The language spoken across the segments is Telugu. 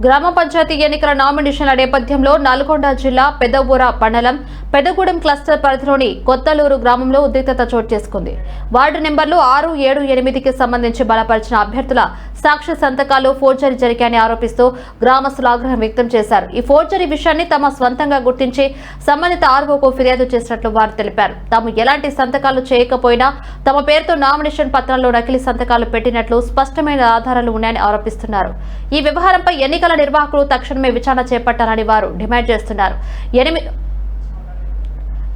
గ్రామ పంచాయతీ ఎన్నికల నామినేషన్ల నేపథ్యంలో నల్గొండ జిల్లా పెద్దవూర మండలం పెద్దగూడెం క్లస్టర్ పరిధిలోని కొత్తలూరు గ్రామంలో ఉద్రిక్తత చోటు చేసుకుంది. వార్డు నెంబర్లు 6, 7, 8కి సంబంధించి బలపరిచిన అభ్యర్థుల సాక్ష్య సంతకాలు ఫోర్జరీ జరిగాయని ఆరోపిస్తూ గ్రామస్తులు ఆగ్రహం వ్యక్తం చేశారు. ఈ ఫోర్జరీ విషయాన్ని తమ స్వంతంగా గుర్తించి సంబంధిత ఆర్ఓకు ఫిర్యాదు చేసినట్లు వారు తెలిపారు. తాము ఎలాంటి సంతకాలు చేయకపోయినా తమ పేరుతో నామినేషన్ పత్రాల్లో నకిలీ సంతకాలు పెట్టినట్లు స్పష్టమైన ఆధారాలు ఉన్నాయని ఆరోపిస్తున్నారు. ఈ వ్యవహారంపై ఎన్నికల నిర్వాహకులు తక్షణమే విచారణ చేపట్టాలని వారు డిమాండ్ చేస్తున్నారు.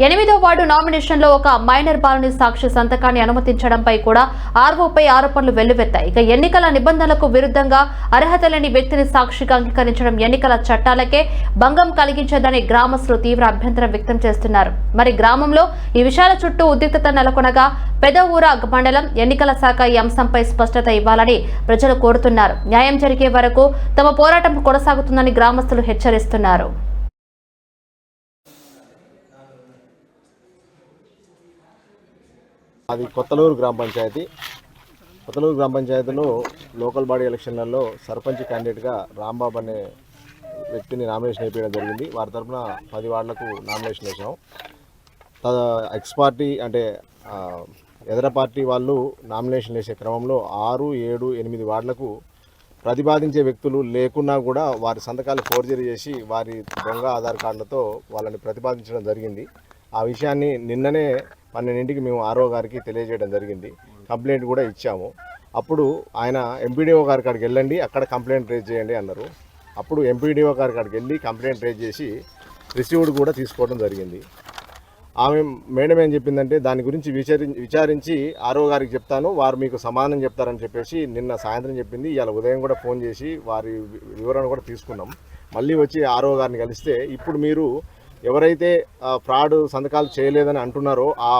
8వ వార్డు నామినేషన్లో ఒక మైనర్ బాలుని సాక్షి సంతకాన్ని అనుమతించడంపై కూడా ఆర్ఓపై ఆరోపణలు వెల్లువెత్తాయి. ఇక ఎన్నికల నిబంధనలకు విరుద్ధంగా అర్హత లేని వ్యక్తిని సాక్షిగా అంగీకరించడం ఎన్నికల చట్టాలకే భంగం కలిగించదని గ్రామస్తులు తీవ్ర అభ్యంతరం వ్యక్తం చేస్తున్నారు. మరి గ్రామంలో ఈ విషయాల చుట్టూ ఉద్రిక్తత నెలకొనగా పెదవూర మండలం ఎన్నికల శాఖ ఈ అంశంపై స్పష్టత ఇవ్వాలని ప్రజలు కోరుతున్నారు. న్యాయం జరిగే వరకు తమ పోరాటం కొనసాగుతుందని గ్రామస్తులు హెచ్చరిస్తున్నారు. అది కొత్తలూరు గ్రామ పంచాయతీ. కొత్తలూరు గ్రామ పంచాయతీలో లోకల్ బాడీ ఎలక్షన్లలో సర్పంచ్ క్యాండిడేట్గా రాంబాబు అనే వ్యక్తిని నామినేషన్ వేయడం జరిగింది. వారి తరఫున 10 వార్డులకు నామినేషన్ వేసాం. ఎక్స్ పార్టీ అంటే ఎదర పార్టీ వాళ్ళు నామినేషన్ వేసే క్రమంలో 6, 7, 8 వార్డులకు ప్రతిపాదించే వ్యక్తులు లేకున్నా కూడా వారి సంతకాలు ఫోర్జరీ చేసి వారి దొంగ ఆధార్ కార్డులతో వాళ్ళని ప్రతిపాదించడం జరిగింది. ఆ విషయాన్ని నిన్ననే 12ంటికి మేము ఆర్ఓ గారికి తెలియజేయడం జరిగింది. కంప్లైంట్ కూడా ఇచ్చాము. అప్పుడు ఆయన ఎంపీడీఓ గారి కాడికి వెళ్ళండి, అక్కడ కంప్లైంట్ రేజ్ చేయండి అన్నారు. అప్పుడు ఎంపీడీఓ గారి కాడికి వెళ్ళి కంప్లైంట్ రేజ్ చేసి రిసీవ్డ్ కూడా తీసుకోవడం జరిగింది. ఆమె మేడం ఏం చెప్పిందంటే దాని గురించి విచారించి ఆర్ఓ గారికి చెప్తాను, వారు మీకు సమాధానం చెప్తారని చెప్పేసి నిన్న సాయంత్రం చెప్పింది. ఇవాళ ఉదయం కూడా ఫోన్ చేసి వారి వివరణ కూడా తీసుకున్నాం. మళ్ళీ వచ్చి ఆర్ఓ గారిని కలిస్తే ఇప్పుడు మీరు ఎవరైతే ఫ్రాడ్ సంతకాలు చేయలేదని అంటున్నారో ఆ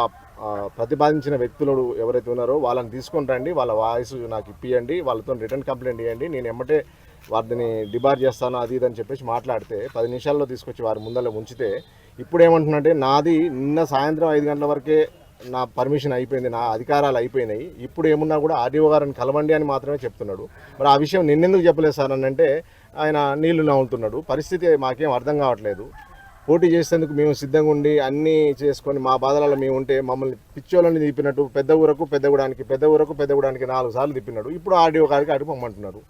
ప్రతిపాదించిన వ్యక్తులు ఎవరైతే ఉన్నారో వాళ్ళని తీసుకొని రండి, వాళ్ళ వాయిస్ నాకు ఇప్పియండి, వాళ్ళతో రిటర్న్ కంప్లైంట్ ఇవ్వండి, నేను ఎమ్మటే వారిని డిబార్ చేస్తాను అది ఇదని చెప్పేసి మాట్లాడితే 10 నిమిషాల్లో తీసుకొచ్చి వారి ముందర ఉంచితే ఇప్పుడు ఏమంటున్నట్టే నాది నిన్న సాయంత్రం 5 గంటల వరకే నా పర్మిషన్ అయిపోయింది, నా అధికారాలు అయిపోయినాయి, ఇప్పుడు ఏమున్నా కూడా ఆర్డీఓ గారిని కలవండి అని మాత్రమే చెప్తున్నాడు. మరి ఆ విషయం నిన్నెందుకు చెప్పలేదు సార్ అని అంటే ఆయన నీళ్లు నవ్వుతున్నాడు. పరిస్థితి మాకేం అర్థం కావట్లేదు. పోటీ చేసేందుకు మేము సిద్ధంగా ఉండి అన్నీ చేసుకొని మా బాధలలో మేము ఉంటే మమ్మల్ని పిచ్చోళ్ళని తిప్పినట్టు పెద్దగూడెంకి 4 సార్లు తిప్పినాడు. ఇప్పుడు ఆర్డీఓ గారికి అటు పొమ్మంటున్నారు.